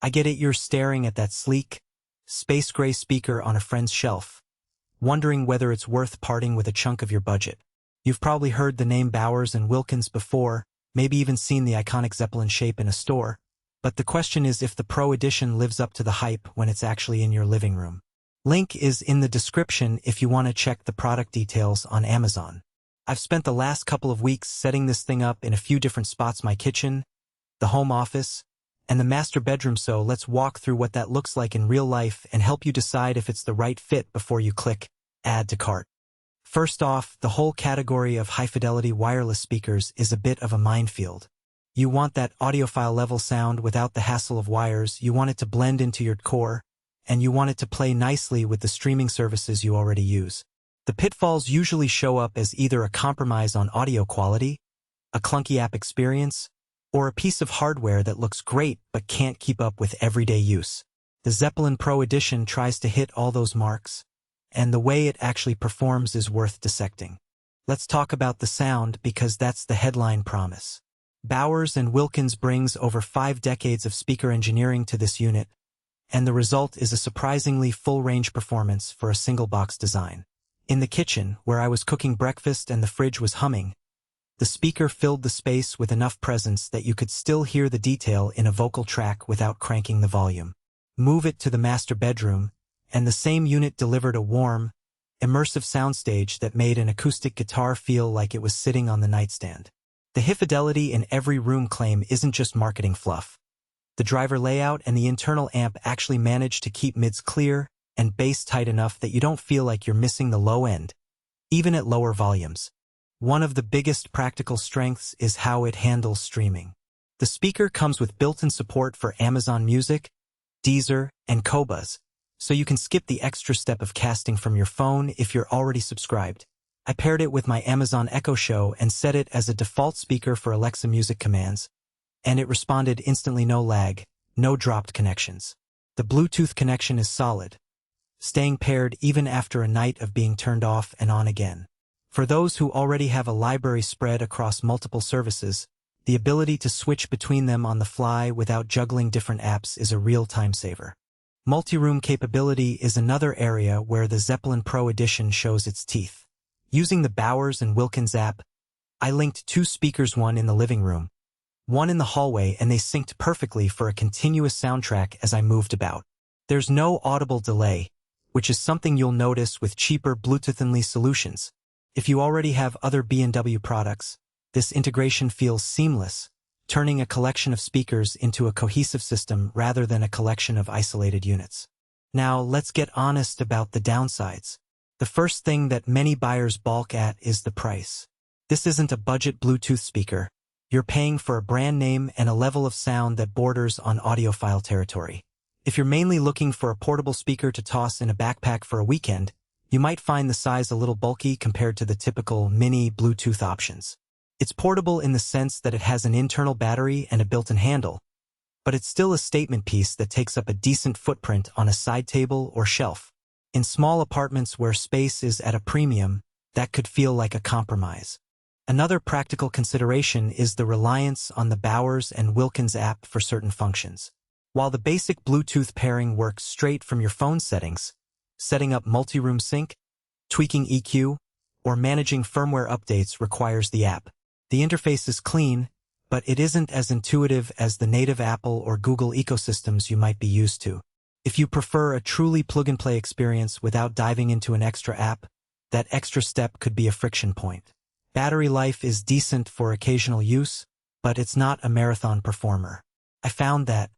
I get it, you're staring at that sleek, space gray speaker on a friend's shelf, wondering whether it's worth parting with a chunk of your budget. You've probably heard the name Bowers and Wilkins before, maybe even seen the iconic Zeppelin shape in a store, but the question is if the Pro Edition lives up to the hype when it's actually in your living room. Link is in the description if you want to check the product details on Amazon. I've spent the last couple of weeks setting this thing up in a few different spots: my kitchen, the home office, and the master bedroom, so let's walk through what that looks like in real life and help you decide if it's the right fit before you click Add to Cart. First off, the whole category of high-fidelity wireless speakers is a bit of a minefield. You want that audiophile-level sound without the hassle of wires, you want it to blend into your core, and you want it to play nicely with the streaming services you already use. The pitfalls usually show up as either a compromise on audio quality, a clunky app experience, or a piece of hardware that looks great but can't keep up with everyday use. The Zeppelin Pro Edition tries to hit all those marks, and the way it actually performs is worth dissecting. Let's talk about the sound, because that's the headline promise. Bowers and Wilkins brings over 5 decades of speaker engineering to this unit, and the result is a surprisingly full-range performance for a single-box design. In the kitchen, where I was cooking breakfast and the fridge was humming, the speaker filled the space with enough presence that you could still hear the detail in a vocal track without cranking the volume. Move it to the master bedroom, and the same unit delivered a warm, immersive soundstage that made an acoustic guitar feel like it was sitting on the nightstand. The Hi-Fidelity in every room claim isn't just marketing fluff. The driver layout and the internal amp actually manage to keep mids clear and bass tight enough that you don't feel like you're missing the low end, even at lower volumes. One of the biggest practical strengths is how it handles streaming. The speaker comes with built-in support for Amazon Music, Deezer, and Qobuz, so you can skip the extra step of casting from your phone if you're already subscribed. I paired it with my Amazon Echo Show and set it as a default speaker for Alexa music commands, and it responded instantly, no lag, no dropped connections. The Bluetooth connection is solid, staying paired even after a night of being turned off and on again. For those who already have a library spread across multiple services, the ability to switch between them on the fly without juggling different apps is a real time saver. Multi-room capability is another area where the Zeppelin Pro Edition shows its teeth. Using the Bowers and Wilkins app, I linked 2 speakers, one in the living room, one in the hallway, and they synced perfectly for a continuous soundtrack as I moved about. There's no audible delay, which is something you'll notice with cheaper Bluetooth-only solutions. If you already have other B&W products, this integration feels seamless, turning a collection of speakers into a cohesive system rather than a collection of isolated units. Now, let's get honest about the downsides. The first thing that many buyers balk at is the price. This isn't a budget Bluetooth speaker. You're paying for a brand name and a level of sound that borders on audiophile territory. If you're mainly looking for a portable speaker to toss in a backpack for a weekend, you might find the size a little bulky compared to the typical mini Bluetooth options. It's portable in the sense that it has an internal battery and a built-in handle, but it's still a statement piece that takes up a decent footprint on a side table or shelf. In small apartments where space is at a premium, that could feel like a compromise. Another practical consideration is the reliance on the Bowers and Wilkins app for certain functions. While the basic Bluetooth pairing works straight from your phone settings, setting up multi-room sync, tweaking EQ, or managing firmware updates requires the app. The interface is clean, but it isn't as intuitive as the native Apple or Google ecosystems you might be used to. If you prefer a truly plug-and-play experience without diving into an extra app, that extra step could be a friction point. Battery life is decent for occasional use, but it's not a marathon performer. I found that,